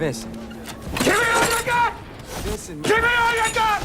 Vincent. Give me all you got! Vincent, give me all you got!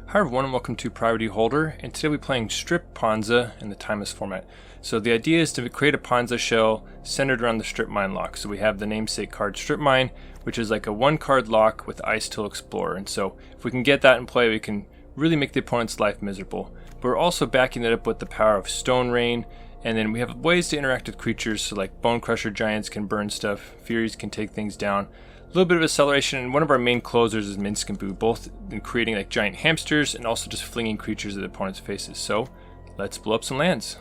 Hi everyone and welcome to Priority Holder, and today we're playing Strip Ponza in the Timeless format. So the idea is to create a Ponza shell centered around the Strip Mine lock. So we have the namesake card Strip Mine, which is like a one card lock with Icetill Explorer, and so if we can get that in play we can really make the opponent's life miserable. But we're also backing that up with the power of Stone Rain, and then we have ways to interact with creatures, so like Bonecrusher Giants can burn stuff, Furies can take things down. A little bit of acceleration, and one of our main closers is Minsc, both in creating like giant hamsters and also just flinging creatures at the opponent's faces. So let's blow up some lands.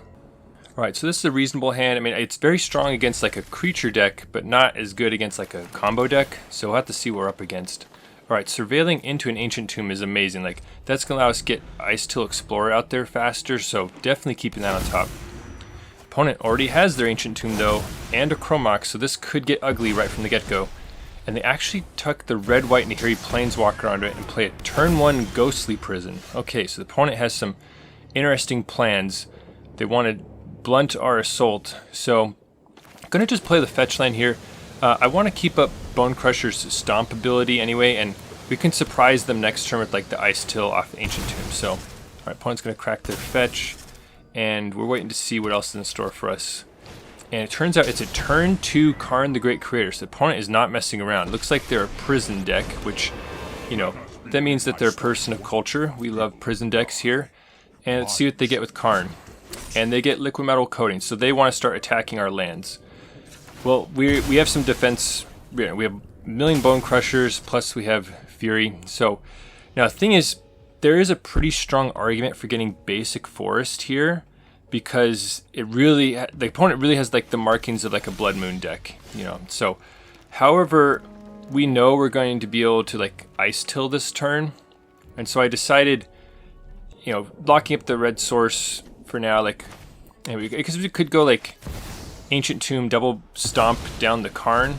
Alright, so this is a reasonable hand. I mean, it's very strong against like a creature deck, but not as good against like a combo deck, so we'll have to see what we're up against. Alright, surveilling into an Ancient Tomb is amazing. Like, that's going to allow us to get Icetill Explorer out there faster, so definitely keeping that on top. Opponent already has their Ancient Tomb though, and a Chrome Mox, so this could get ugly right from the get-go. And they actually tuck the red, white, and hairy Planeswalker onto it and play a turn 1 Ghostly Prison. Okay, so the opponent has some interesting plans. They want to blunt our assault, so I'm going to just play the fetch land here. I want to keep up Bonecrusher's Stomp ability anyway, and we can surprise them next turn with like the Icetill off the Ancient Tomb. So, alright, opponent's going to crack their fetch, and we're waiting to see what else is in store for us. And it turns out it's a turn 2 Karn the Great Creator, so the opponent is not messing around. It looks like they're a prison deck, which, you know, that means that they're a person of culture. We love prison decks here. And let's see what they get with Karn. And they get Liquid Metal Coating, so they want to start attacking our lands. Well, we have some defense. We have a million Bone Crushers, plus we have Fury. So, now the thing is, there is a pretty strong argument for getting basic Forest here, because it really, the opponent really has like the markings of like a Blood Moon deck, you know. So, however, we know we're going to be able to like Icetill this turn, and so I decided, you know, locking up the red source for now, like, because we could go like Ancient Tomb, double stomp down the Karn.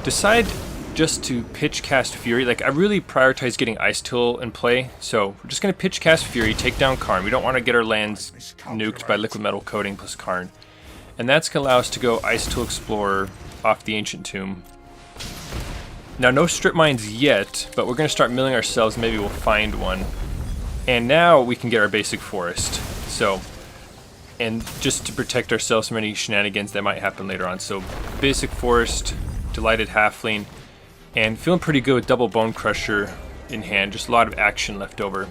Decide just to pitch cast Fury. Like, I really prioritize getting Icetill in play, so we're just going to pitch cast Fury, take down Karn. We don't want to get our lands nuked by Liquid Metal Coating plus Karn. And that's going to allow us to go Icetill Explorer off the Ancient Tomb. Now, no strip mines yet, but we're going to start milling ourselves. Maybe we'll find one. And now we can get our basic Forest. So, and just to protect ourselves from any shenanigans that might happen later on. So, basic Forest, Delighted Halfling, and feeling pretty good with double Bonecrusher in hand. Just a lot of action left over.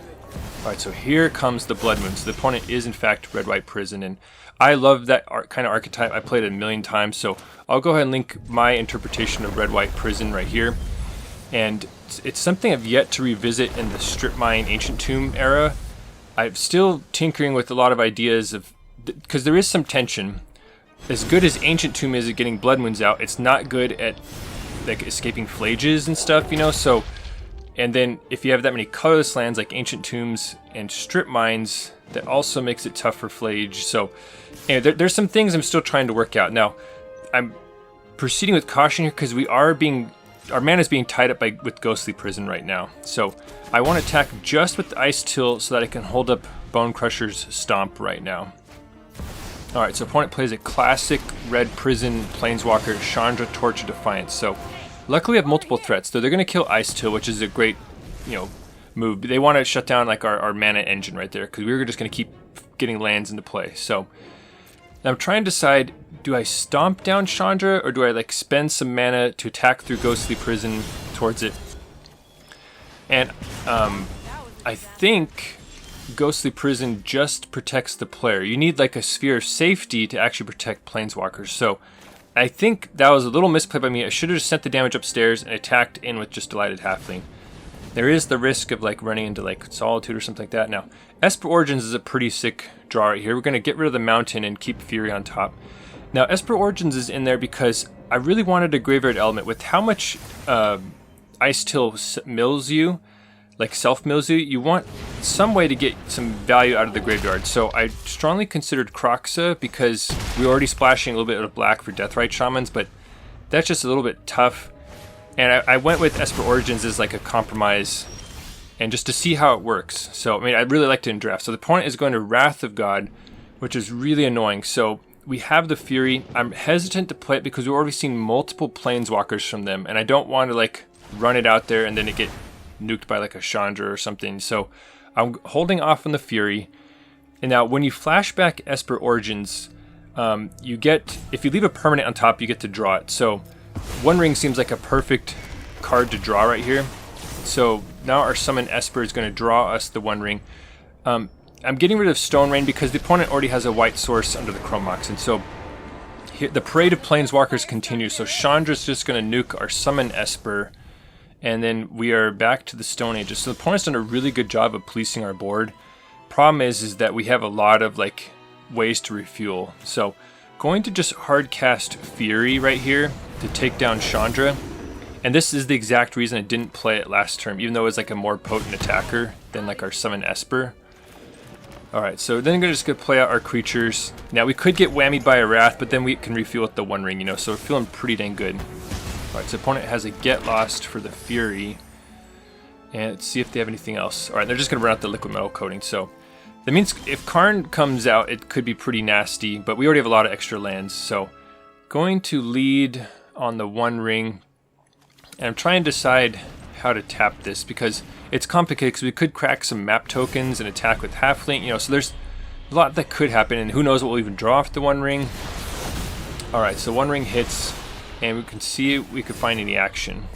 Alright, so here comes the Blood Moon. So the opponent is in fact Red-White Prison, and I love that kind of archetype. I played it a million times, so I'll go ahead and link my interpretation of Red-White Prison right here. And it's something I've yet to revisit in the Strip Mine Ancient Tomb era. I'm still tinkering with a lot of ideas of, because there is some tension. As good as Ancient Tomb is at getting Blood Moons out, it's not good at like escaping Phlages and stuff, you know. So, and then if you have that many colorless lands like Ancient Tombs and Strip Mines, that also makes it tough for Phlage. So, anyway, there's some things I'm still trying to work out. Now, I'm proceeding with caution here because our mana is being tied up with Ghostly Prison right now. So, I want to attack just with the Icetill so that I can hold up Bonecrusher's Stomp right now. Alright, so opponent plays a classic red prison planeswalker, Chandra, Torch of Defiance. So, luckily we have multiple threats. So they're going to kill Icetill, which is a great, you know, move. They want to shut down like our mana engine right there, because we were just going to keep getting lands into play. So, now I'm trying to decide, do I stomp down Chandra, or do I like spend some mana to attack through Ghostly Prison towards it? And I think Ghostly Prison just protects the player. You need like a sphere of safety to actually protect planeswalkers. So I think that was a little misplay by me. I should have just sent the damage upstairs and attacked in with just Delighted Halfling. There is the risk of like running into like Solitude or something like that. Now, Esper Origins is a pretty sick draw right here. We're going to get rid of the mountain and keep Fury on top. Now, Esper Origins is in there because I really wanted a Graveyard Element. With how much Icetill mills you, like self-mills you, you want some way to get some value out of the graveyard. So I strongly considered Kroxa because we're already splashing a little bit of black for Deathrite Shamans, but that's just a little bit tough. And I went with Esper Origins as like a compromise, and just to see how it works. So, I mean, I really liked it in draft. So the opponent is going to Wrath of God, which is really annoying. So we have the Fury. I'm hesitant to play it because we've already seen multiple Planeswalkers from them, and I don't want to like run it out there and then it get nuked by like a Chandra or something. So I'm holding off on the Fury. And now when you flashback Esper Origins, you get, if you leave a permanent on top, you get to draw it. So One Ring seems like a perfect card to draw right here. So now our summon Esper is going to draw us the One Ring. I'm getting rid of Stone Rain because the opponent already has a white source under the Chrome Mox, and so here, the parade of Planeswalkers continues. So Chandra's just going to nuke our summon Esper, and then we are back to the Stone Ages. So the opponent's done a really good job of policing our board. Problem is that we have a lot of like ways to refuel. So going to just hard cast Fury right here to take down Chandra. And this is the exact reason I didn't play it last turn, even though it was like a more potent attacker than like our summon Esper. Alright, so then we're just going to play out our creatures. Now we could get whammied by a Wrath, but then we can refuel with the One Ring, you know, so we're feeling pretty dang good. Alright, so opponent has a Get Lost for the Fury. And let's see if they have anything else. Alright, they're just going to run out the liquid metal coating, so that means if Karn comes out, it could be pretty nasty, but we already have a lot of extra lands, so going to lead on the One Ring. And I'm trying to decide how to tap this because it's complicated because we could crack some map tokens and attack with Halfling, you know, so there's a lot that could happen, and who knows what we'll even draw off the One Ring. Alright, so One Ring hits, and we can see if we could find any action.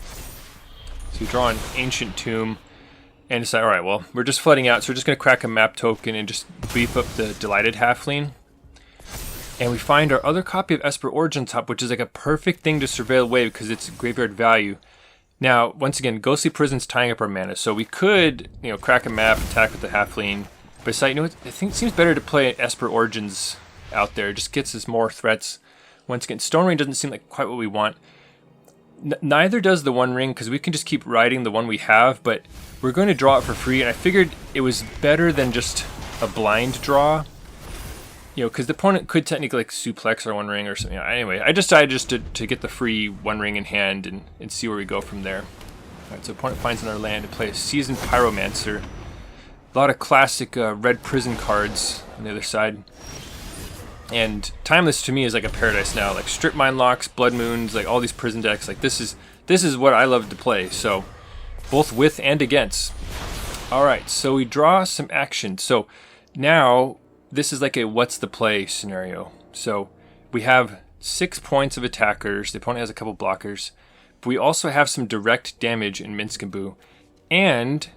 So we draw an Ancient Tomb, and decide, alright, well, we're just flooding out, so we're just going to crack a map token and just beef up the Delighted Halfling. And we find our other copy of Esper Origins top, which is like a perfect thing to surveil away because it's graveyard value. Now, once again, Ghostly Prison's tying up our mana, so we could, you know, crack a map, attack with the Halfling. But you know, I think it seems better to play Esper Origins out there. It just gets us more threats. Once again, Stone Ring doesn't seem like quite what we want. Neither does the One Ring, because we can just keep riding the one we have, but we're going to draw it for free, and I figured it was better than just a blind draw. You know, because the opponent could technically like suplex our One Ring or something. Anyway, I decided just to get the free One Ring in hand and see where we go from there. Alright, so opponent finds another land to play a Seasoned Pyromancer. A lot of classic red prison cards on the other side. And Timeless to me is like a paradise now. Like Strip Mine Locks, Blood Moons, like all these prison decks. Like this is what I love to play. So both with and against. Alright, so we draw some action. So now this is like a what's the play scenario. So we have 6 points of attackers. The opponent has a couple blockers. But we also have some direct damage in Minsc. And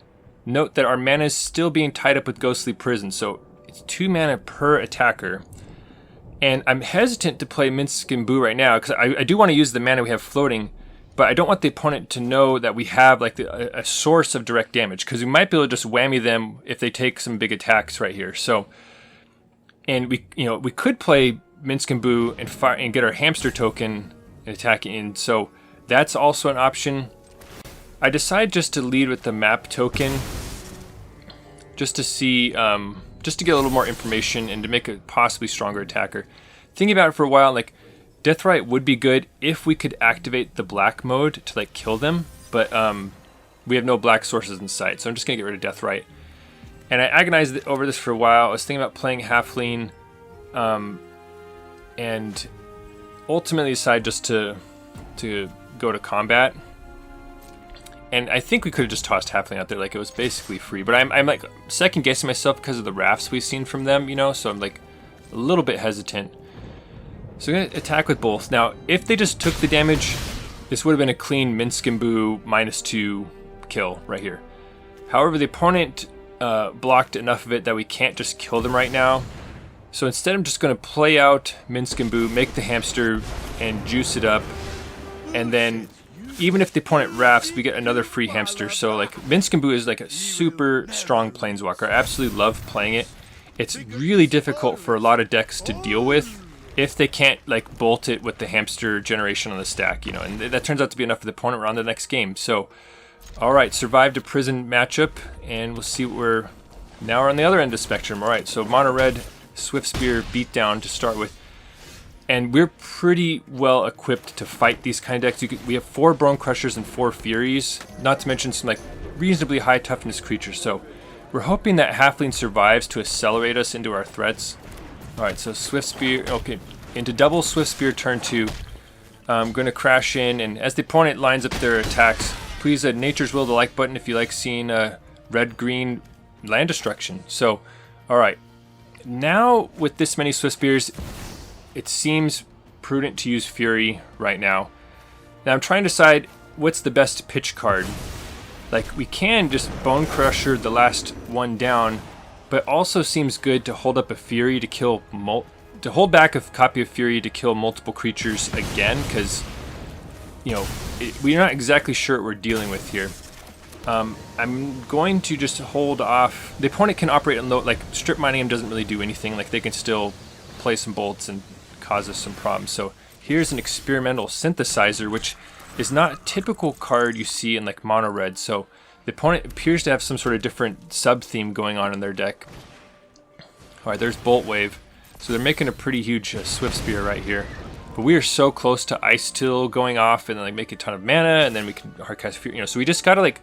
note that our mana is still being tied up with Ghostly Prison. So it's 2 mana per attacker. And I'm hesitant to play Minsc right now because I do want to use the mana we have floating. But I don't want the opponent to know that we have like a source of direct damage. Because we might be able to just whammy them if they take some big attacks right here. So... And we could play Minsc and fire and get our hamster token and attack in. So that's also an option. I decided just to lead with the map token, just to see, just to get a little more information and to make a possibly stronger attacker. Thinking about it for a while, like Deathrite would be good if we could activate the black mode to like kill them, but we have no black sources in sight, so I'm just gonna get rid of Deathrite. And I agonized over this for a while. I was thinking about playing Halfling, and ultimately decided just to go to combat. And I think we could have just tossed Halfling out there, like it was basically free. But I'm like second guessing myself because of the rafts we've seen from them, you know. So I'm like a little bit hesitant. So I'm gonna attack with both. Now, if they just took the damage, this would have been a clean Minsc -2 kill right here. However, the opponent blocked enough of it that we can't just kill them right now. So instead I'm just going to play out Minsc, make the hamster, and juice it up. And then even if the opponent rafts, we get another free hamster. So like Minsc is like a super strong planeswalker. I absolutely love playing it. It's really difficult for a lot of decks to deal with if they can't like bolt it with the hamster generation on the stack, you know. And that turns out to be enough for the opponent. We're on to the next game. So alright, survived a prison matchup, and we'll see what we're... Now we're on the other end of the spectrum. Alright, so mono red, Swift Spear, beatdown to start with. And we're pretty well equipped to fight these kind of decks. We have 4 Bonecrushers and 4 Furies, not to mention some like reasonably high toughness creatures. So we're hoping that Halfling survives to accelerate us into our threats. Alright, so Swift Spear, okay, into double Swift Spear turn 2. I'm going to crash in, and as the opponent lines up their attacks, please Nature's Will the like button if you like seeing red-green land destruction. So, alright. Now, with this many Swift Spears, it seems prudent to use Fury right now. Now, I'm trying to decide what's the best pitch card. Like, we can just Bonecrusher the last one down, but also seems good to hold up a Fury to kill to hold back a copy of Fury to kill multiple creatures again, because, you know, we're not exactly sure what we're dealing with here. I'm going to just hold off. The opponent can operate on low, like strip mining him doesn't really do anything. Like, they can still play some bolts and cause us some problems. So here's an experimental synthesizer, which is not a typical card you see in like mono red. So the opponent appears to have some sort of different sub theme going on in their deck. All right, there's Bolt Wave. So they're making a pretty huge Swift Spear right here. But we are so close to Icetill going off and then like make a ton of mana, and then we can hardcast Fury. You know, so we just gotta like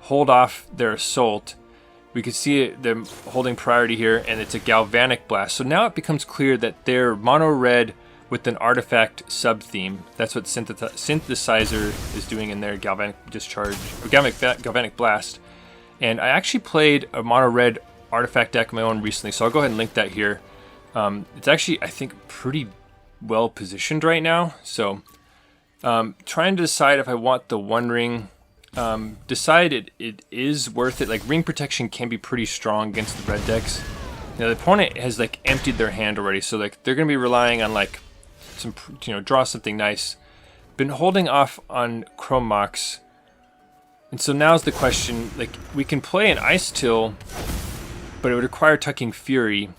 hold off their assault. We can see them holding priority here, and it's a Galvanic Blast. So now it becomes clear that they're mono red with an artifact sub theme. That's what Synthesizer is doing in their Galvanic Discharge, or Galvanic Blast. And I actually played a mono red artifact deck of my own recently, so I'll go ahead and link that here. It's actually, I think, pretty well positioned right now. So trying to decide if I want the One Ring. Decide it is worth it. Like, ring protection can be pretty strong against the red decks. Now the opponent has like emptied their hand already, so like they're gonna be relying on like some, you know, draw something nice. Been holding off on Chrome Mox, and so now's the question. Like, we can play an Icetill, but it would require tucking Fury.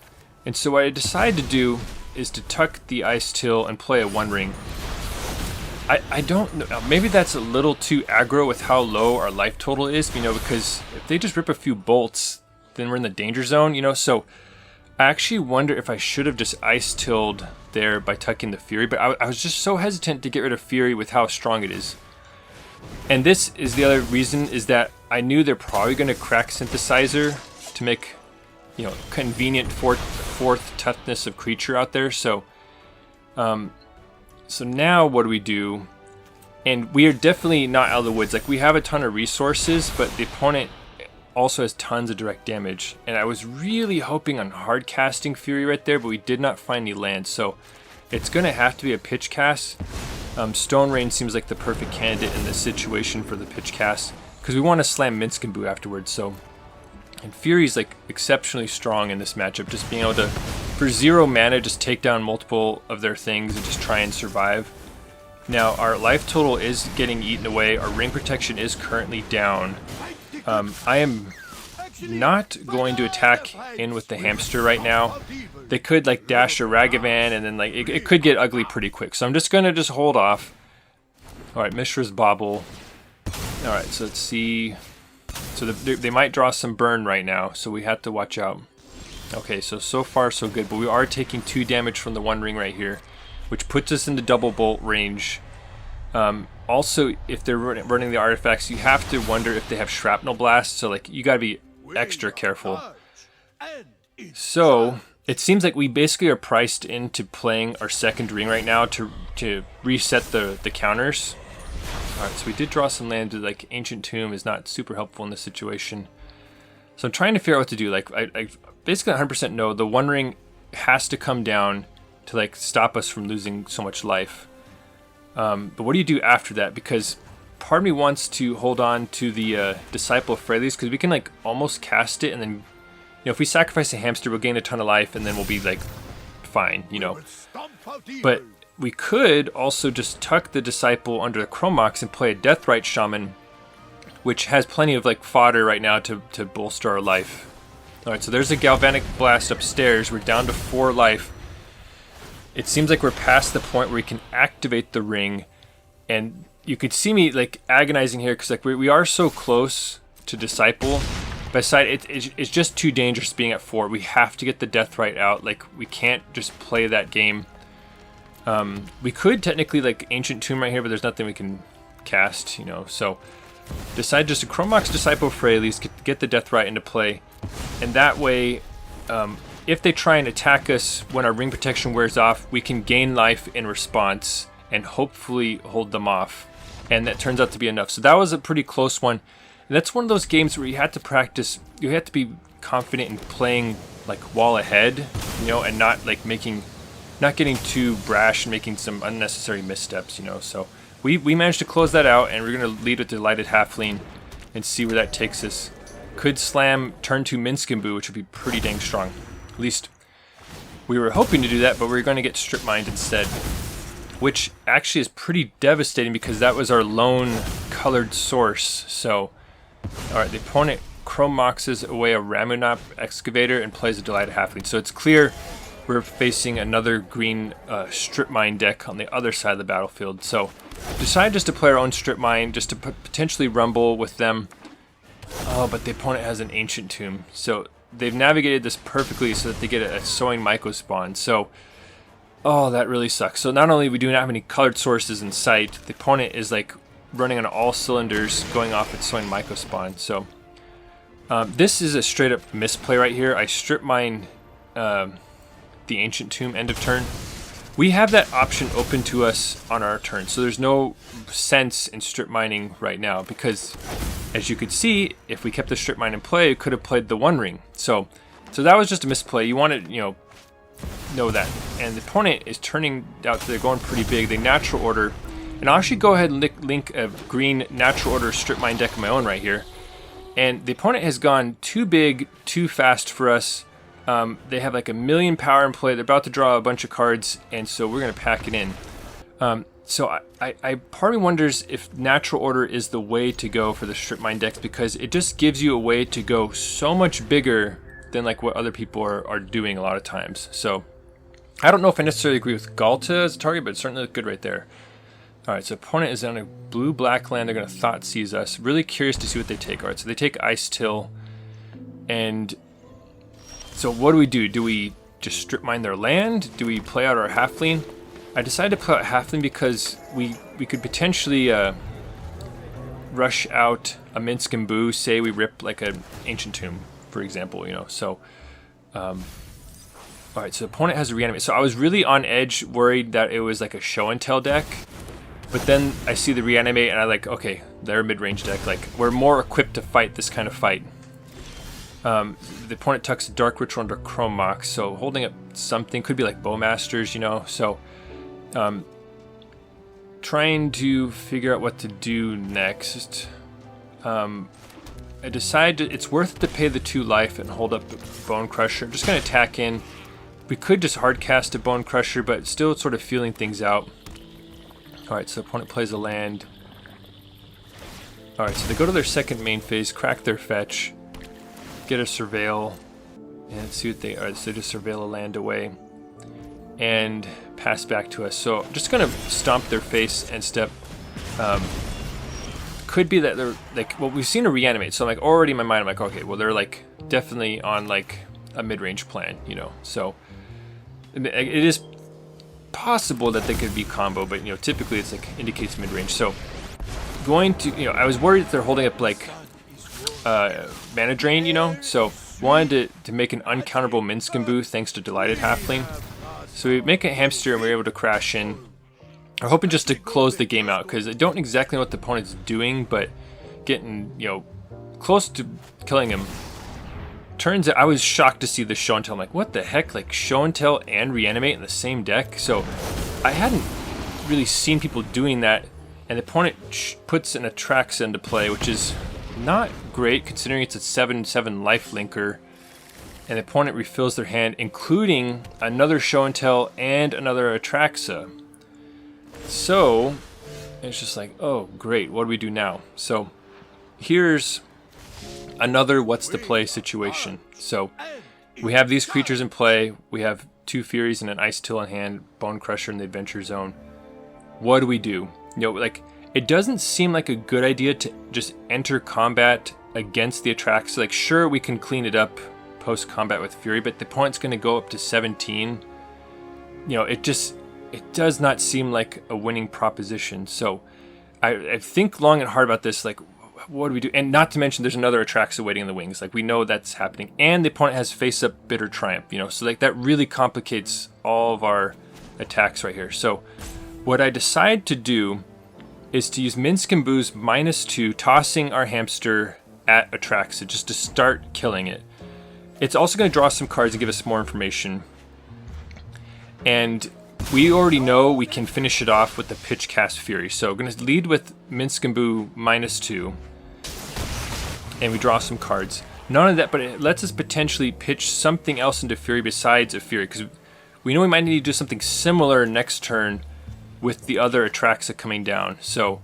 And so what I decided to do is to tuck the Icetill and play a One Ring. I don't know, maybe that's a little too aggro with how low our life total is, you know, because if they just rip a few bolts, then we're in the danger zone, you know. So I actually wonder if I should have just Icetilled there by tucking the Fury, but I was just so hesitant to get rid of Fury with how strong it is. And this is the other reason, is that I knew they're probably going to crack Synthesizer to make, you know, convenient fourth toughness of creature out there. So so now what do we do? And we are definitely not out of the woods. Like, we have a ton of resources, but the opponent also has tons of direct damage. And I was really hoping on hard casting Fury right there, but we did not find any land. So it's going to have to be a pitch cast. Stone Rain seems like the perfect candidate in this situation for the pitch cast, because we want to slam Minsc and Boo afterwards. So, and Fury's like exceptionally strong in this matchup, just being able to, for 0 mana, just take down multiple of their things and just try and survive. Now, our life total is getting eaten away. Our ring protection is currently down. I am not going to attack in with the hamster right now. They could like dash a Ragavan, and then like it could get ugly pretty quick. So I'm just gonna hold off. All right, Mishra's Bauble. All right, so let's see. So they might draw some burn right now, so we have to watch out. Okay, so far so good, but we are taking 2 damage from the One Ring right here, which puts us into double bolt range. Also, if they're running the artifacts, you have to wonder if they have Shrapnel Blast, so like you gotta be extra careful. So it seems like we basically are priced into playing our second ring right now to reset the counters. Alright, so we did draw some land. Like, Ancient Tomb is not super helpful in this situation. So I'm trying to figure out what to do. Like, I basically 100% know the One Ring has to come down to like stop us from losing so much life. But what do you do after that? Because part of me wants to hold on to the Disciple of Freyalise, because we can like almost cast it, and then, you know, if we sacrifice a hamster, we'll gain a ton of life, and then we'll be like fine, you know. But we could also just tuck the Disciple under the Chrome Mox and play a Deathrite Shaman, which has plenty of like fodder right now to bolster our life. Alright, so there's a Galvanic Blast upstairs. We're down to 4 life. It seems like we're past the point where we can activate the ring, and you could see me like agonizing here, because like we are so close to Disciple. But aside, it's just too dangerous being at 4. We have to get the Deathrite out. Like, we can't just play that game. We could technically like Ancient Tomb right here, but there's nothing we can cast, you know. So decide just to Chrome Mox Disciple of Freyalise, get the Deathrite into play, and that way if they try and attack us when our ring protection wears off, we can gain life in response and hopefully hold them off. And that turns out to be enough. So that was a pretty close one. And that's one of those games where you had to practice, you had to be confident in playing like wall ahead, you know, and not like not getting too brash and making some unnecessary missteps, you know. So we managed to close that out, and we're going to lead with Delighted Halfling and see where that takes us. Could slam turn 2 Minsc, which would be pretty dang strong. At least we were hoping to do that, but we're going to get strip mined instead, which actually is pretty devastating because that was our lone colored source. So, alright, the opponent Chrome Moxes away a Ramunap Excavator and plays a Delighted Halfling. So it's clear we're facing another green strip mine deck on the other side of the battlefield. So decided just to play our own strip mine, just to potentially rumble with them. Oh, but the opponent has an Ancient Tomb. So they've navigated this perfectly so that they get a Sowing Myco spawn. So, oh, that really sucks. So not only do we not have any colored sources in sight, the opponent is like running on all cylinders going off its Sowing Myco spawn. So this is a straight up misplay right here. I strip mine the Ancient Tomb end of turn. We have that option open to us on our turn, so there's no sense in strip mining right now because, as you could see, if we kept the strip mine in play, it could have played the One Ring. So that was just a misplay. You want to, you know that. And the opponent is turning out they're going pretty big. They natural order, and I'll actually go ahead and link a green natural order strip mine deck of my own right here. And the opponent has gone too big, too fast for us. They have like 1,000,000 power in play. They're about to draw a bunch of cards, and so we're going to pack it in. So I part of me wonders if natural order is the way to go for the strip mine decks, because it just gives you a way to go so much bigger than like what other people are doing a lot of times. So I don't know if I necessarily agree with Galta as a target, but it's certainly look good right there. Alright, so opponent is on a blue-black land. They're going to Thought Seize us. Really curious to see what they take. Alright, so they take Icetill. And so what do? Do we just strip mine their land? Do we play out our Halfling? I decided to play out Halfling because we could potentially rush out a Minsc, say we rip like an Ancient Tomb, for example, you know. So, alright, so the opponent has a reanimate. So I was really on edge, worried that it was like a show and tell deck. But then I see the reanimate and I like, okay, they're a mid-range deck. Like, we're more equipped to fight this kind of fight. The opponent tucks a Dark Ritual under Chrome Mox, so holding up something, could be like Bowmasters, you know. So, trying to figure out what to do next. I decided it's worth it to pay the 2 life and hold up Bonecrusher. I'm just going to attack in. We could just hardcast a Bonecrusher, but still sort of feeling things out. Alright, so opponent plays a land. Alright, so they go to their second main phase, crack their fetch, get a surveil, and see what they are. So they just surveil a land away and pass back to us. So I'm just gonna stomp their face and step. Could be that they're like, well, we've seen a reanimate, so I'm like already in my mind I'm like, okay, well they're like definitely on like a mid-range plan, you know. So it is possible that they could be combo, but you know, typically it's like indicates mid-range. So going to, you know, I was worried that they're holding up like mana drain, you know, so wanted to make an uncounterable Minsc thanks to Delighted Halfling. So we make a hamster and we're able to crash in. I'm hoping just to close the game out because I don't exactly know what the opponent's doing, but getting, you know, close to killing him. Turns out I was shocked to see the show and tell. I'm like, what the heck? Like show and tell and reanimate in the same deck? So I hadn't really seen people doing that, and the opponent puts an Atraxa into play, which is not great considering it's a 7/7 life linker, and the opponent refills their hand, including another show and tell and another Atraxa. So it's just like, oh great, what do we do now? So here's another what's the play situation. So we have these creatures in play. We have 2 Furies and an Icetill in hand, Bonecrusher in the Adventure Zone. What do we do? You know, like, it doesn't seem like a good idea to just enter combat against the Atraxa. Like, sure, we can clean it up post-combat with Fury, but the opponent's going to go up to 17. You know, it does not seem like a winning proposition. So I think long and hard about this, like, what do we do? And not to mention, there's another Atraxa waiting in the wings. Like, we know that's happening. And the opponent has face-up Bitter Triumph, you know. So, like, that really complicates all of our attacks right here. So, what I decide to do is to use Minsc and Boo's -2, tossing our hamster at Atraxa just to start killing it. It's also going to draw some cards and give us more information. And we already know we can finish it off with the Pitchcast Fury. So we're going to lead with Minsc and Boo -2. And we draw some cards. Not only that, but it lets us potentially pitch something else into Fury besides a Fury. Because we know we might need to do something similar next turn with the other Atraxa coming down. So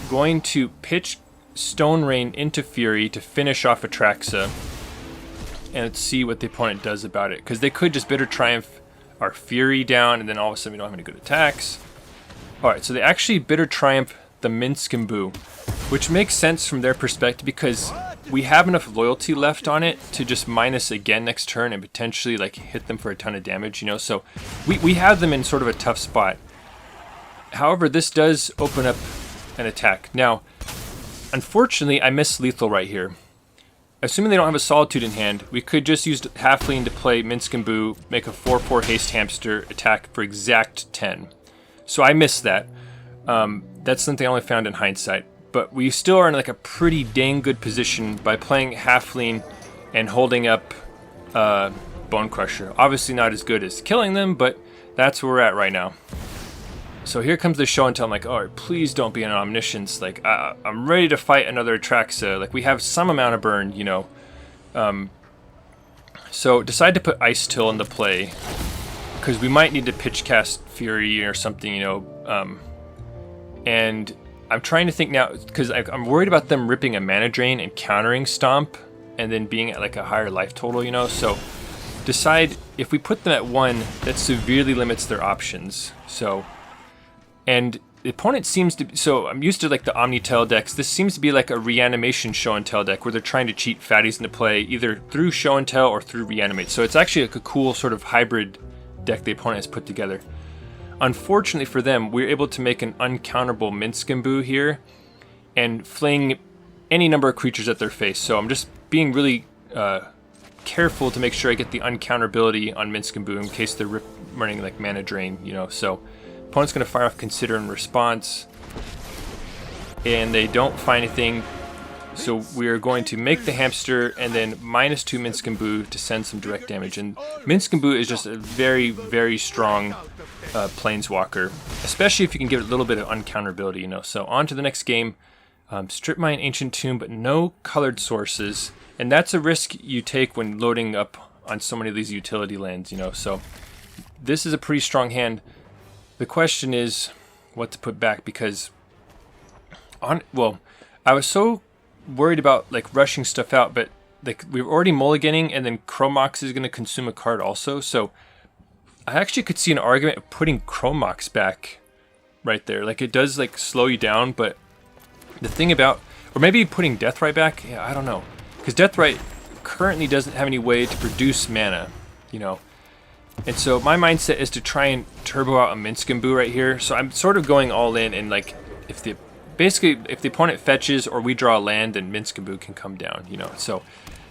going to pitch Stone Rain into Fury to finish off Atraxa. And let's see what the opponent does about it. Because they could just Bitter Triumph our Fury down, and then all of a sudden we don't have any good attacks. Alright, so they actually Bitter Triumph the Minsc and Boo, which makes sense from their perspective because we have enough loyalty left on it to just minus again next turn and potentially like hit them for a ton of damage, you know. So we have them in sort of a tough spot. However, this does open up an attack. Now, unfortunately, I miss lethal right here. Assuming they don't have a Solitude in hand, we could just use Halfling to play Minsc and Boo, make a 4/4 haste hamster, attack for exact 10. So I missed that. That's something I only found in hindsight. But we still are in like a pretty dang good position by playing Halfling and holding up Bonecrusher. Obviously not as good as killing them, but that's where we're at right now. So here comes the show and tell. I'm like, oh, please don't be an Omniscience. Like, I'm ready to fight another Atraxa. Like, we have some amount of burn, you know. So decide to put Icetill into play because we might need to Pitchcast Fury or something, you know. And I'm trying to think now because I'm worried about them ripping a mana drain and countering Stomp and then being at like a higher life total, you know. So decide if we put them at 1, that severely limits their options. So. And the opponent seems to be, so I'm used to like the Omni-Tail decks. This seems to be like a reanimation show and tell deck where they're trying to cheat fatties into play either through show and tell or through reanimate. So it's actually like a cool sort of hybrid deck the opponent has put together. Unfortunately for them, we're able to make an uncounterable Minsc and Boo here and fling any number of creatures at their face. So I'm just being really careful to make sure I get the uncounterability on Minsc and Boo in case they're running like mana drain, you know. So opponent's going to fire off Consider in response, and they don't find anything, so we're going to make the hamster and then -2 Minsc and Boo to send some direct damage. And Minsc and Boo is just a very, very strong planeswalker, especially if you can give it a little bit of uncounterability, you know. So on to the next game. Strip Mine Ancient Tomb, but no colored sources, and that's a risk you take when loading up on so many of these utility lands, you know. So this is a pretty strong hand. The question is what to put back because I was so worried about like rushing stuff out, but like we were already mulliganing and then Chrome Mox is going to consume a card also. So I actually could see an argument of putting Chrome Mox back right there. Like it does like slow you down, but the thing about, or maybe putting Deathrite back, yeah, I don't know. Because Deathrite currently doesn't have any way to produce mana, you know. And so my mindset is to try and turbo out a Minsc and Boo right here. So I'm sort of going all in, and like if the opponent fetches or we draw a land, then Minsc and Boo can come down, you know. So,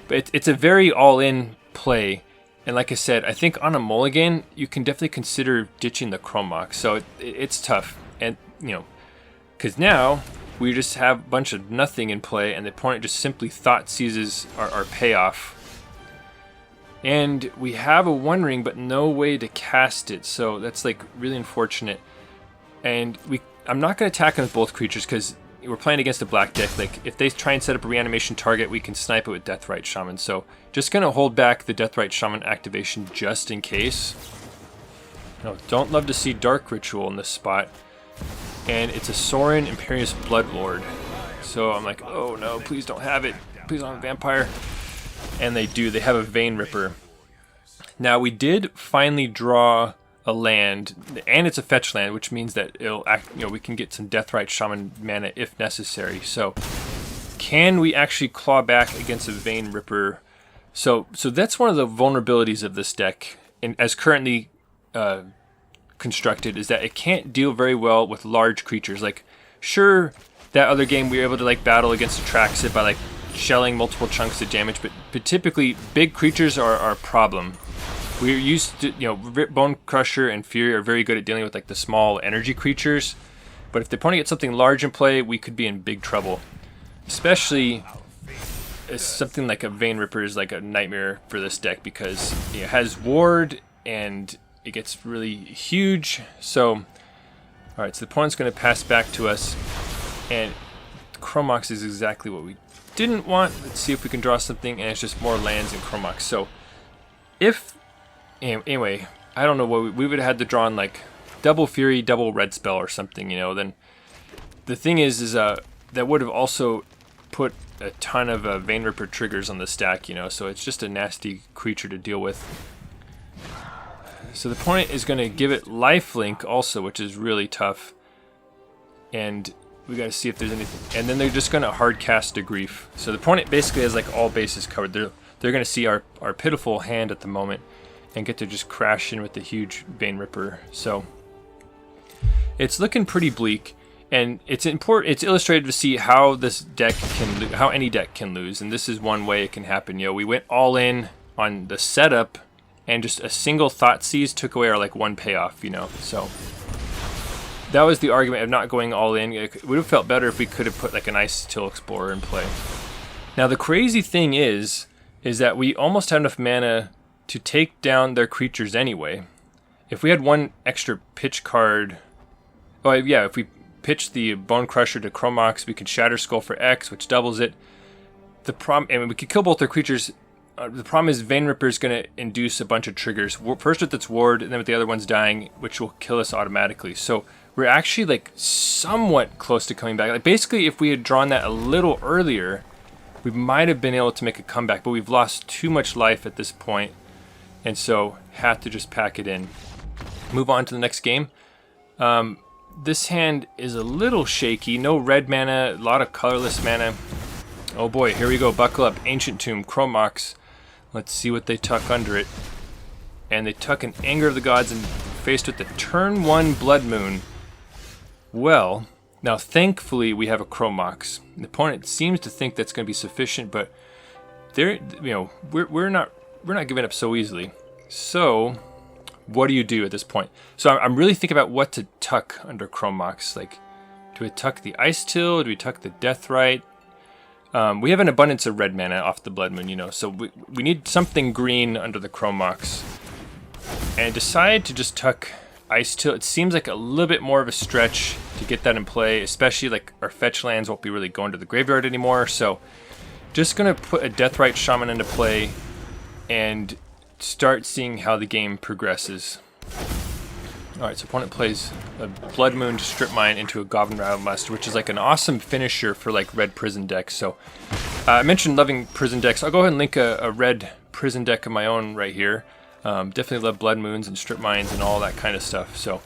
but it's a very all-in play. And like I said, I think on a mulligan you can definitely consider ditching the Chrome Mox. So it's tough, and you know, because now we just have a bunch of nothing in play, and the opponent just simply thought seizes our payoff. And we have a One Ring, but no way to cast it, so that's like really unfortunate. And I'm not going to attack them with both creatures because we're playing against a black deck. Like if they try and set up a reanimation target, we can snipe it with Deathrite Shaman. So just going to hold back the Deathrite Shaman activation just in case. No, don't love to see Dark Ritual in this spot. And it's a Sorin Imperious Bloodlord. So I'm like, oh no, please don't have it. Please don't have a vampire. And they do. They have a Vein Ripper. Now we did finally draw a land, and it's a fetch land, which means that it'll act. You know, we can get some Deathrite Shaman mana if necessary. So, can we actually claw back against a Vein Ripper? So that's one of the vulnerabilities of this deck, and as currently constructed, is that it can't deal very well with large creatures. Like, sure, that other game we were able to like battle against Atraxid by like shelling multiple chunks of damage, but typically big creatures are a problem. We're used to, Bonecrusher and Fury are very good at dealing with like the small energy creatures, but if the opponent gets something large in play, we could be in big trouble. Especially something like a Vein Ripper is like a nightmare for this deck because it has ward and it gets really huge. So, alright, so the opponent's going to pass back to us, and Chrome Mox is exactly what we didn't want. Let's see if we can draw something, and it's just more lands and Chrome Mox. So, anyway, I don't know what we would have had to draw on like double Fury, double Red Spell or something, then the thing is that would have also put a ton of Vein Ripper triggers on the stack, so it's just a nasty creature to deal with. So the opponent is going to give it lifelink also, which is really tough. And we got to see if there's anything. And then they're just going to hard cast a Grief. So the opponent basically has like all bases covered. They're going to see our pitiful hand at the moment and get to just crash in with the huge Vein Ripper. So it's looking pretty bleak. And it's important. It's illustrated to see how this deck how any deck can lose. And this is one way it can happen. We went all in on the setup, and just a single Thoughtseize took away our like one payoff, So that was the argument of not going all in. It would have felt better if we could have put like an Icetill Explorer in play. Now the crazy thing is that we almost have enough mana to take down their creatures anyway. If we had one extra pitch card, if we pitch the Bonecrusher to Chrome Mox, we could Shatterskull for X, which doubles it. The problem, and we could kill both their creatures. The problem is Vein Ripper is going to induce a bunch of triggers. First with its ward, and then with the other ones dying, which will kill us automatically. So we're actually like somewhat close to coming back. Like basically, if we had drawn that a little earlier, we might have been able to make a comeback. But we've lost too much life at this point, and so had to just pack it in. Move on to the next game. This hand is a little shaky. No red mana, a lot of colorless mana. Oh boy, here we go. Buckle up. Ancient Tomb, Chrome Mox. Let's see what they tuck under it. And they tuck an Anger of the Gods, and faced with the turn 1 Blood Moon. Well, now thankfully we have a Chrome Mox. The opponent seems to think that's going to be sufficient, but we're not giving up so easily. So what do you do at this point? So I'm really thinking about what to tuck under Chrome Mox. Like, do we tuck the Icetill? Do we tuck the Deathrite? We have an abundance of red mana off the Blood Moon, so we need something green under the Chrome Mox. And decide to just tuck Icetill. It seems like a little bit more of a stretch to get that in play, especially like our fetch lands won't be really going to the graveyard anymore. So just going to put a Deathrite Shaman into play and start seeing how the game progresses. Alright, so opponent plays a Blood Moon to Strip Mine into a Goblin Rattlemaster, which is like an awesome finisher for like red prison decks. So I mentioned loving prison decks. I'll go ahead and link a red prison deck of my own right here. Definitely love Blood Moons and Strip Mines and all that kind of stuff. So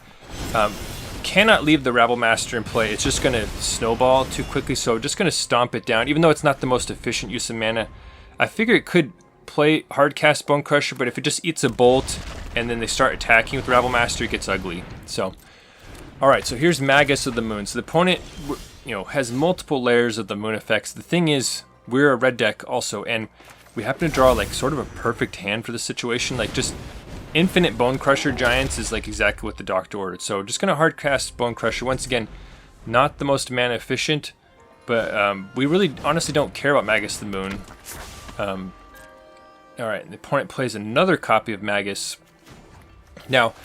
cannot leave the Rabblemaster in play. It's just going to snowball too quickly, so just going to stomp it down. Even though it's not the most efficient use of mana, I figure it could play hardcast Bonecrusher, but if it just eats a bolt and then they start attacking with Rabblemaster, it gets ugly. So, alright, so here's Magus of the Moon. So the opponent, has multiple layers of the moon effects. The thing is, we're a red deck also, and we happen to draw like sort of a perfect hand for the situation. Like just infinite Bonecrusher Giants is like exactly what the doctor ordered. So just gonna hardcast Bonecrusher. Once again, not the most mana efficient, but we really honestly don't care about Magus of the Moon. Alright, the opponent plays another copy of Magus. Now,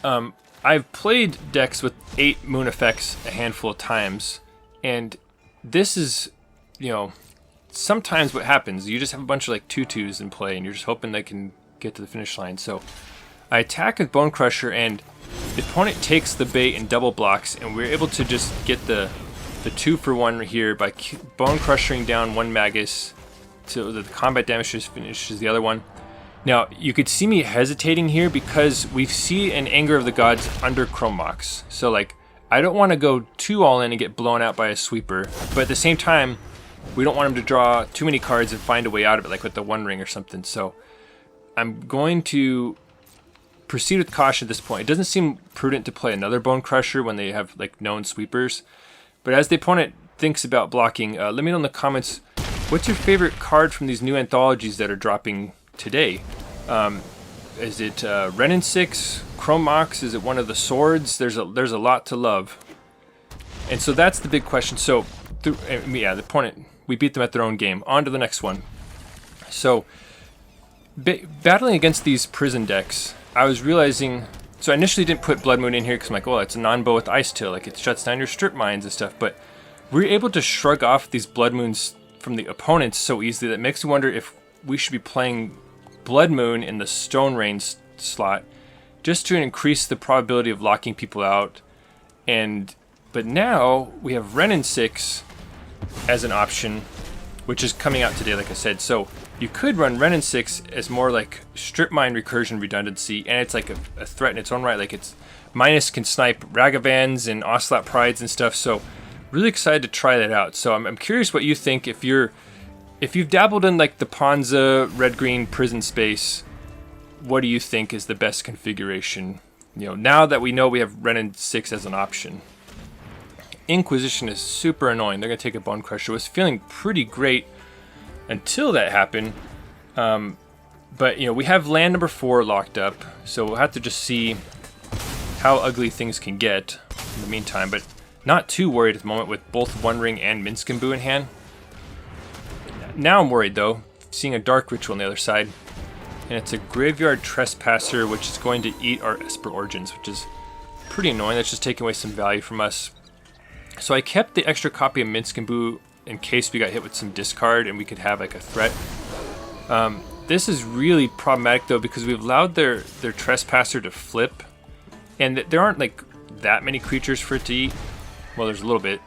I've played decks with 8 moon effects a handful of times, and this is, sometimes what happens. You just have a bunch of like 2/2s in play, and you're just hoping they can get to the finish line. So I attack with Bonecrusher, and the opponent takes the bait and double blocks, and we're able to just get the 2-for-1 here by Bonecrushering down one Magus, so the combat damage just finishes the other one. Now, you could see me hesitating here because we see an Anger of the Gods under Chrome Mox. So, like, I don't want to go too all in and get blown out by a sweeper, but at the same time, we don't want him to draw too many cards and find a way out of it, like with the One Ring or something. So, I'm going to proceed with caution at this point. It doesn't seem prudent to play another Bonecrusher when they have, like, known sweepers, But as the opponent thinks about blocking, let me know in the comments, what's your favorite card from these new anthologies that are dropping today? Is it Ren and 6, Chrome Mox? Is it one of the swords? There's a lot to love. And so that's the big question. So, yeah, the opponent, we beat them at their own game. On to the next one. So, battling against these prison decks, I was realizing... So I initially didn't put Blood Moon in here because I'm like, oh, it's a non-bow with Icetill. Like, it shuts down your strip mines and stuff. But we were able to shrug off these Blood Moons from the opponents so easily that it makes me wonder if we should be playing Blood Moon in the Stone Rain slot just to increase the probability of locking people out. But now we have Ren and 6 as an option, which is coming out today, like I said. So you could run Ren and 6 as more like strip mine recursion redundancy, and it's like a threat in its own right. Like, it's Minus can snipe Ragavans and Ocelot Prides and stuff. So really excited to try that out. So I'm curious what you think. If you've dabbled in like the Ponza red-green prison space, what do you think is the best configuration? You know, now that we know we have Ren and 6 as an option. Inquisition is super annoying. They're gonna take a Bonecrusher. Was feeling pretty great until that happened. But you know, we have land number 4 locked up, so we'll have to just see how ugly things can get in the meantime. But not too worried at the moment with both One Ring and Minsc in hand. Now I'm worried though, seeing a Dark Ritual on the other side. And it's a Graveyard Trespasser, which is going to eat our Esper Origins, which is pretty annoying. That's just taking away some value from us. So I kept the extra copy of Minsc in case we got hit with some discard and we could have like a threat. This is really problematic though, because we've allowed their Trespasser to flip. And there aren't like that many creatures for it to eat. Well, there's a little bit.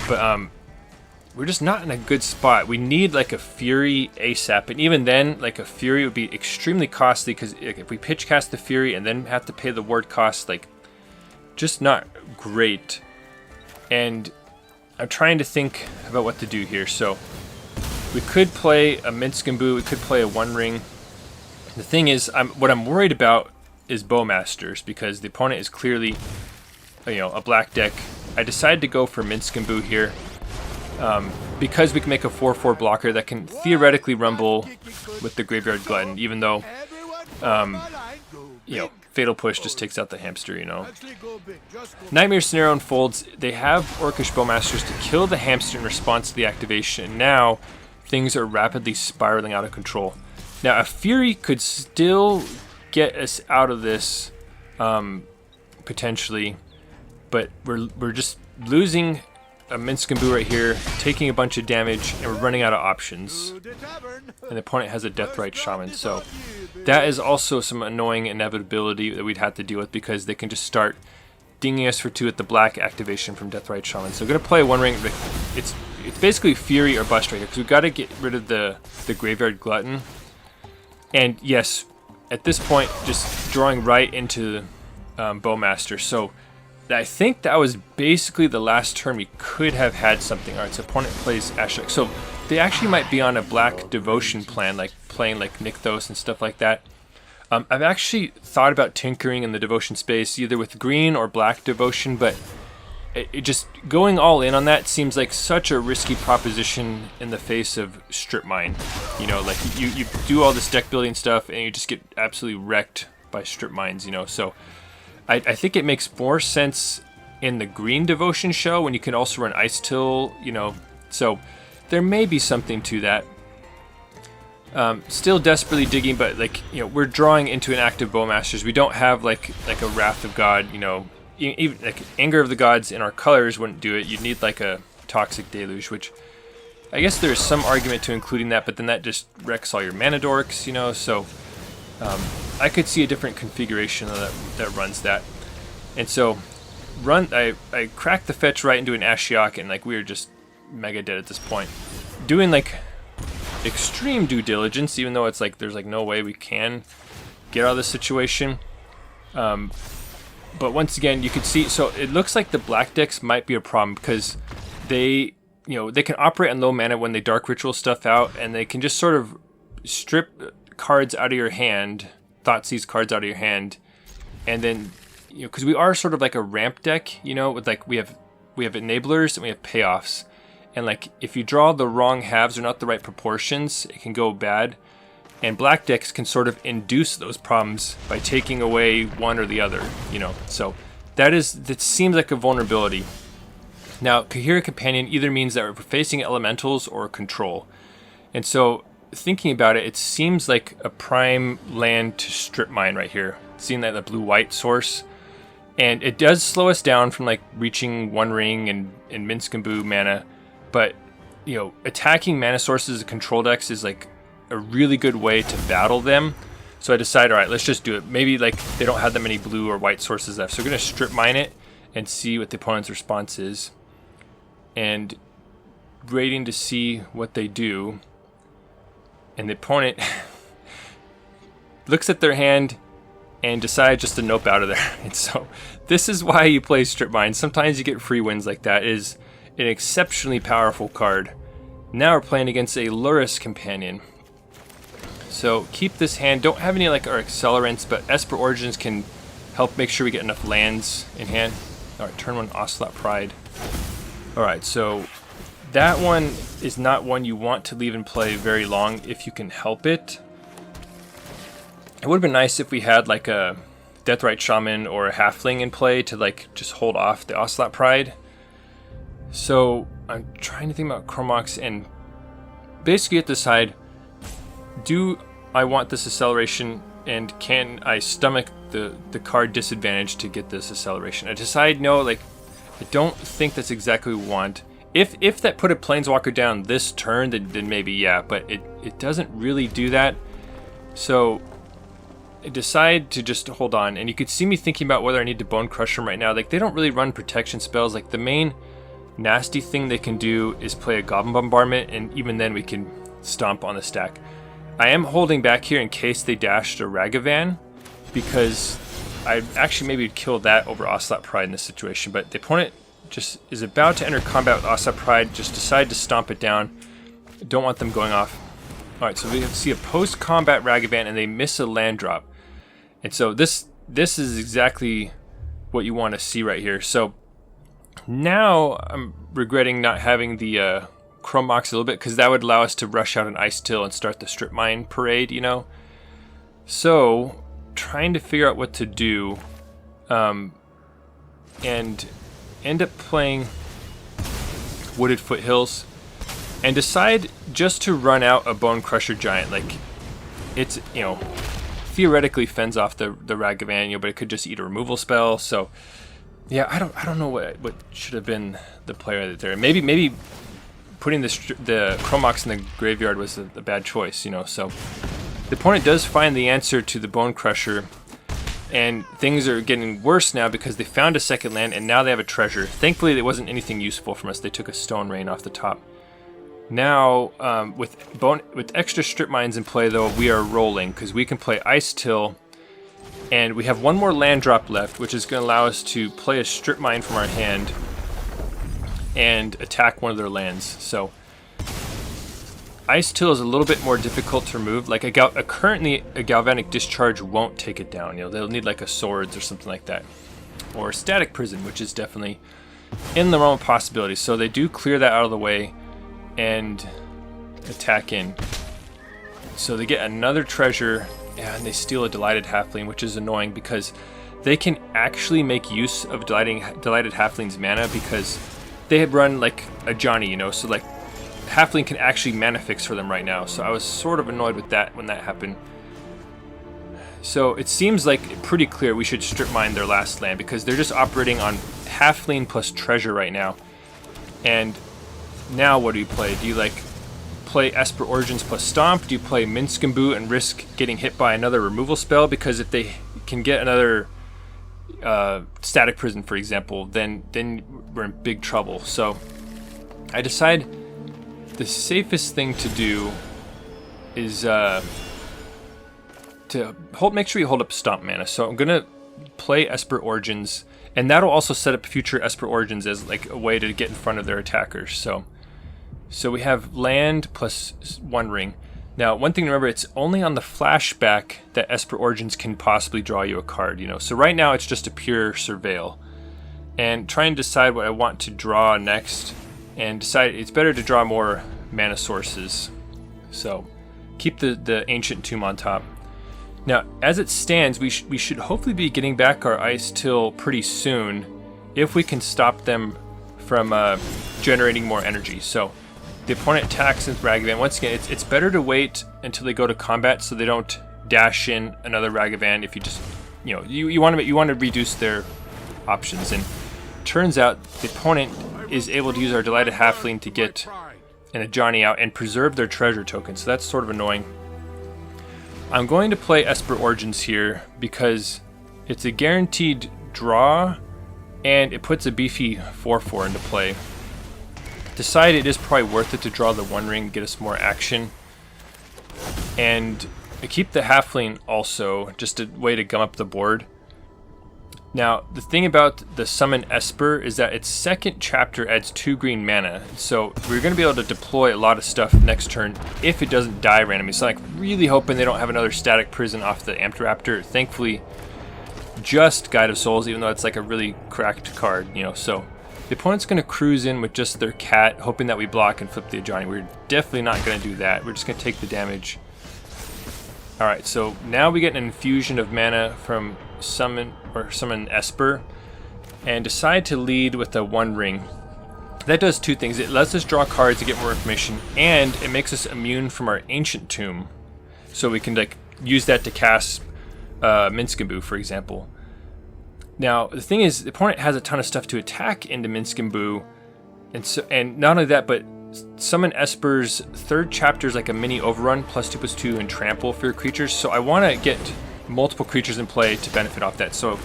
But we're just not in a good spot. We need like a Fury ASAP, and even then, like a Fury would be extremely costly because if we pitch cast the Fury and then have to pay the ward cost, like, just not great. And I'm trying to think about what to do here. So we could play a Minsc, we could play a One Ring. The thing is, what I'm worried about is Bowmasters, because the opponent is clearly, you know, a black deck. I decided to go for Minsc here. Because we can make a 4/4 blocker that can theoretically rumble with the Graveyard Glutton, even though, you know, Fatal Push just takes out the hamster, you know. Nightmare Scenario unfolds. They have Orcish Bowmasters to kill the hamster in response to the activation. Now, things are rapidly spiraling out of control. Now, a Fury could still get us out of this, potentially, but we're just losing a Minsc right here, taking a bunch of damage, and we're running out of options. And the opponent has a Deathrite Shaman, so that is also some annoying inevitability that we'd have to deal with, because they can just start dinging us for 2 at the black activation from Deathrite Shaman. So I'm going to play One Ring. It's basically Fury or Bust right here, because we've got to get rid of the Graveyard Glutton. And yes, at this point, just drawing right into Bowmaster. So I think that was basically the last turn we could have had something. Alright, so opponent plays Ashok. So they actually might be on a black devotion plan, like playing like Nykthos and stuff like that. I've actually thought about tinkering in the devotion space, either with green or black devotion, but it just going all in on that seems like such a risky proposition in the face of strip mine. You know, like you do all this deck building stuff and you just get absolutely wrecked by strip mines, you know. So I think it makes more sense in the green devotion show when you can also run Icetill, you know. So there may be something to that. Still desperately digging, but like, you know, we're drawing into an active Bowmasters. We don't have like a Wrath of God, you know. Even like Anger of the Gods in our colors wouldn't do it. You'd need like a Toxic Deluge, which I guess there's some argument to including that, but then that just wrecks all your mana dorks, you know. So I could see a different configuration that runs that. And so I cracked the fetch right into an Ashiok, and like we were just mega dead at this point. Doing like extreme due diligence, even though it's like there's like no way we can get out of this situation. But once again, you can see, so it looks like the black decks might be a problem, because they, you know, they can operate on low mana when they Dark Ritual stuff out, and they can just sort of strip cards out of your hand, Thoughtseize cards out of your hand, and then, you know, because we are sort of like a ramp deck, you know, with like we have we have enablers and we have payoffs. And like if you draw the wrong halves or not the right proportions, it can go bad. And black decks can sort of induce those problems by taking away one or the other, you know. So that seems like a vulnerability. Now, Coherent Companion either means that we're facing elementals or control. And so thinking about it, it seems like a prime land to strip mine right here. Seeing that the blue-white source. And it does slow us down from like reaching One Ring and Minsc mana. But, you know, attacking mana sources of control decks is like a really good way to battle them. So I decided, all right, let's just do it. Maybe like they don't have that many blue or white sources left. So we're going to strip mine it and see what the opponent's response is. And waiting to see what they do. And the opponent looks at their hand and decides just to nope out of there. And so this is why you play strip mine. Sometimes you get free wins like that. It is an exceptionally powerful card. Now we're playing against a Lurrus Companion. So keep this hand. Don't have any like our accelerants, but Esper Origins can help make sure we get enough lands in hand. Alright, turn 1 Ocelot Pride. Alright, so that one is not one you want to leave in play very long if you can help it. It would have been nice if we had like a Deathrite Shaman or a Halfling in play to like just hold off the Ocelot Pride. So I'm trying to think about Chrome Mox and basically at the side, do I want this acceleration and can I stomach the card disadvantage to get this acceleration? I decide no, like I don't think that's exactly what we want. If that put a Planeswalker down this turn, then maybe yeah, but it doesn't really do that. So I decide to just hold on, and you could see me thinking about whether I need to Bonecrusher them right now. Like they don't really run protection spells. Like the main nasty thing they can do is play a Goblin Bombardment, and even then we can stomp on the stack. I am holding back here in case they dashed a Ragavan, because I actually maybe kill that over Ocelot Pride in this situation, but the opponent just is about to enter combat with Ocelot Pride, just decide to stomp it down. Don't want them going off. Alright, so we see a post-combat Ragavan and they miss a land drop. And so this is exactly what you want to see right here. So now I'm regretting not having the Chrome Mox a little bit, because that would allow us to rush out an Icetill and start the strip mine parade, you know? So trying to figure out what to do, and end up playing Wooded Foothills and decide just to run out a Bonecrusher Giant. Like it's, you know, theoretically fends off the Ragavan, you know, but it could just eat a removal spell. So yeah, I don't know what should have been the player there. Maybe putting the Chrome Mox in the graveyard was a bad choice, you know. So the opponent does find the answer to the Bonecrusher, and things are getting worse now because they found a second land and now they have a treasure. Thankfully, there wasn't anything useful from us. They took a Stone Rain off the top. Now, with extra strip mines in play, though, we are rolling because we can play Icetill, and we have one more land drop left, which is going to allow us to play a strip mine from our hand and attack one of their lands. So Icetill is a little bit more difficult to remove. Like currently a Galvanic Discharge won't take it down. You know, they'll need like a Swords or something like that, or Static Prison, which is definitely in the realm of possibilities. So they do clear that out of the way and attack in. So they get another treasure, and they steal a Delighted Halfling, which is annoying because they can actually make use of Delighted Halfling's mana because they had run like a Johnny, you know, so like Halfling can actually mana fix for them right now. So I was sort of annoyed with that when that happened. So it seems like pretty clear we should strip mine their last land because they're just operating on Halfling plus treasure right now. And now what do you play? Do you like play Esper Origins plus Stomp? Do you play Minsc and risk getting hit by another removal spell? Because if they can get another Static Prison, for example, then we're in big trouble. So I decide the safest thing to do is make sure you hold up Stomp mana. So I'm gonna play Esper Origins, and that'll also set up future Esper Origins as like a way to get in front of their attackers. So we have land plus One Ring. Now, one thing to remember, it's only on the flashback that Esper Origins can possibly draw you a card, you know. So right now it's just a pure Surveil. and try and decide what I want to draw next, and decide it's better to draw more mana sources. So keep the Ancient Tomb on top. Now, as it stands, we should hopefully be getting back our Icetill pretty soon if we can stop them from generating more energy. So the opponent attacks with Ragavan. Once again, it's better to wait until they go to combat so they don't dash in another Ragavan. If you just, you want to reduce their options. And turns out the opponent is able to use our Delighted Halfling to get an Ajani out and preserve their treasure token. So that's sort of annoying. I'm going to play Esper Origins here because it's a guaranteed draw and it puts a beefy 4/4 into play. Decide it is probably worth it to draw the One Ring, get us more action. And I keep the Halfling also, just a way to gum up the board. Now, the thing about the Summon Esper is that its second chapter adds 2 green mana. So we're going to be able to deploy a lot of stuff next turn if it doesn't die randomly. So like really hoping they don't have another Static Prison off the Amped Raptor. Thankfully, just Guide of Souls, even though it's like a really cracked card, So the opponent's going to cruise in with just their cat, hoping that we block and flip the Ajani. We're definitely not going to do that. We're just going to take the damage. Alright, so now we get an infusion of mana from Summon Esper, and decide to lead with a One Ring. That does 2 things. It lets us draw cards to get more information, and it makes us immune from our Ancient Tomb. So we can like use that to cast Minsc, for example. Now, the thing is, the opponent has a ton of stuff to attack into Minsc, and not only that, but Summon Esper's third chapter is like a mini overrun, +2/+2 and trample for your creatures. So I want to get multiple creatures in play to benefit off that. So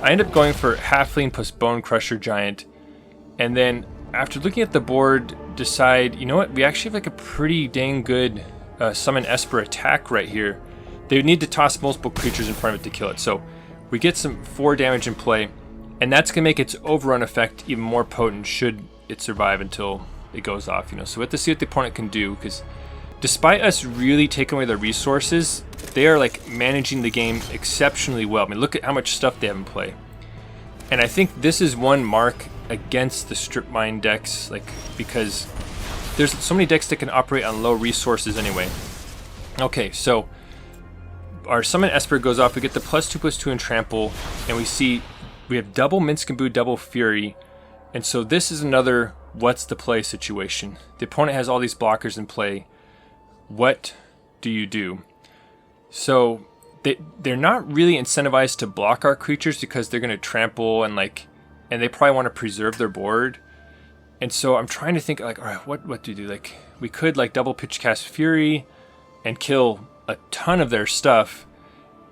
I end up going for Halfling plus Bonecrusher Giant, and then after looking at the board, decide, you know what, we actually have like a pretty dang good Summon Esper attack right here. They would need to toss multiple creatures in front of it to kill it. So we get some 4 damage in play, and that's going to make its overrun effect even more potent should it survive until it goes off. So we have to see what the opponent can do, because despite us really taking away their resources, they are like managing the game exceptionally well. I mean, look at how much stuff they have in play. And I think this is one mark against the Strip Mine decks, like, because there's so many decks that can operate on low resources anyway. Okay, so our Summon Esper goes off, we get the +2/+2 and trample, and we have double Minsc, double Fury, and so this is another what's the play situation. The opponent has all these blockers in play. What do you do? So they're not really incentivized to block our creatures because they're going to trample and they probably want to preserve their board. And so I'm trying to think like, all right, what do you do? Like, we could like double pitch cast Fury and kill a ton of their stuff,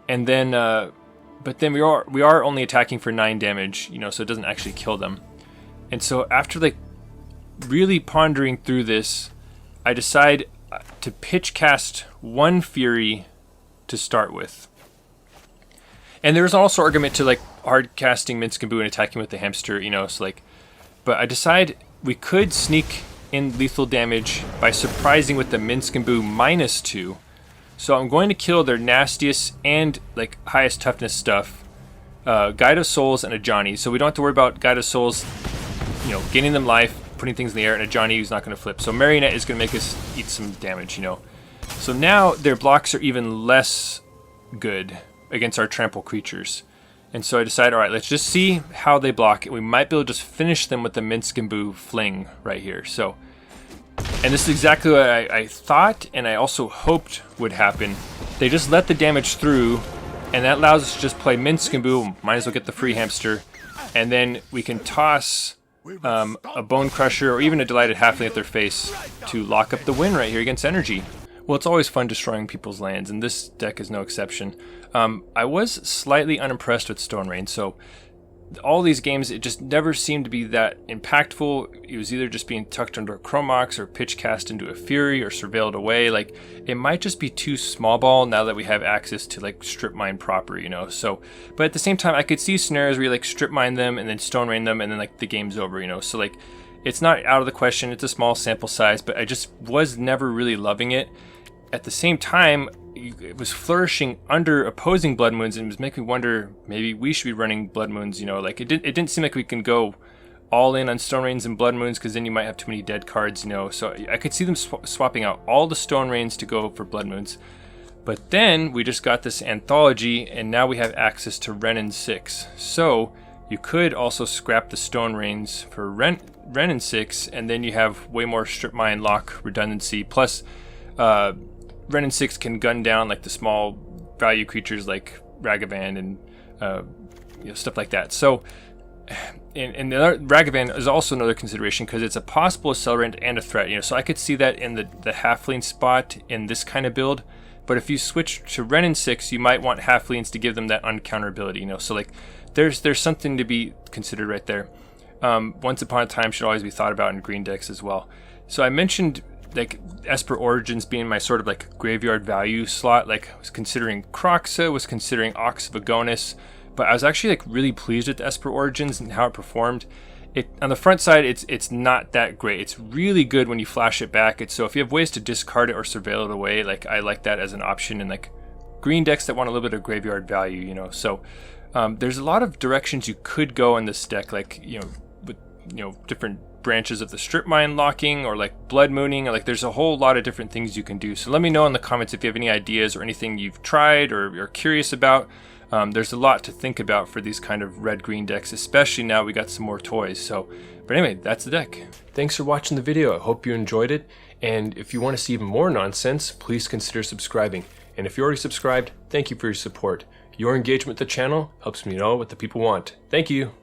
and then but then we are only attacking for 9 damage, so it doesn't actually kill them. And so after like really pondering through this, I decide to pitch cast 1 Fury to start with. And there's also argument to like hard casting Minsc and attacking with the hamster, so like, but I decide we could sneak in lethal damage by surprising with the Minsc -2. So I'm going to kill their nastiest and like highest toughness stuff, Guide of Souls and Ajani. So we don't have to worry about Guide of Souls, gaining them life, putting things in the air, and Ajani who's not going to flip. So Marionette is going to make us eat some damage, So now their blocks are even less good against our trample creatures. And so I decide, all right, let's just see how they block. We might be able to just finish them with the Minsc fling right here. So, and this is exactly what I thought and I also hoped would happen. They just let the damage through, and that allows us to just play Minsc, might as well get the free hamster, and then we can toss a Bonecrusher or even a Delighted Halfling at their face to lock up the win right here against energy. Well, it's always fun destroying people's lands, and this deck is no exception. I was slightly unimpressed with Stone Rain, so all these games, it just never seemed to be that impactful. It was either just being tucked under a Chrome Mox or pitch cast into a Fury or surveilled away. Like, it might just be too small ball now that we have access to like Strip Mine proper, So, but at the same time, I could see scenarios where you like Strip Mine them and then Stone Rain them and then like the game's over, So like, it's not out of the question. It's a small sample size, but I just was never really loving it. At the same time, it was flourishing under opposing Blood Moons, and it was making me wonder maybe we should be running Blood Moons. You know, like it didn't seem like we can go all in on Stone Rains and Blood Moons, because then you might have too many dead cards. You know, so I could see them swapping out all the Stone Rains to go for Blood Moons. But then we just got this anthology, and now we have access to Renin 6. So you could also scrap the Stone Rains for Renin 6, and then you have way more Strip Mine lock redundancy. Plus, Renin 6 can gun down like the small value creatures like Ragavan and you know, stuff like that. So, and the Ragavan is also another consideration because it's a possible accelerant and a threat. You know, so I could see that in the Halfling spot in this kind of build. But if you switch to Renin 6, you might want Halflings to give them that uncounterability. You know, so like there's something to be considered right there. Once Upon a Time should always be thought about in green decks as well. So I mentioned like Esper Origins being my sort of like graveyard value slot. Like I was considering Kroxa, was considering Ox of Agonis, but I was actually like really pleased with Esper Origins and how it performed. It on the front side, it's not that great. It's really good when you flash it back. So if you have ways to discard it or surveil it away, like I like that as an option in like green decks that want a little bit of graveyard value, you know. So there's a lot of directions you could go in this deck, like with different branches of the Strip Mine locking or like Blood Mooning, or like there's a whole lot of different things you can do. So let me know in the comments if you have any ideas or anything you've tried or you're curious about. There's a lot to think about for these kind of red-green decks, especially now we got some more toys. So, but anyway, that's the deck. Thanks for watching the video. I hope you enjoyed it. And if you want to see even more nonsense, please consider subscribing. And if you're already subscribed, thank you for your support. Your engagement with the channel helps me know what the people want. Thank you.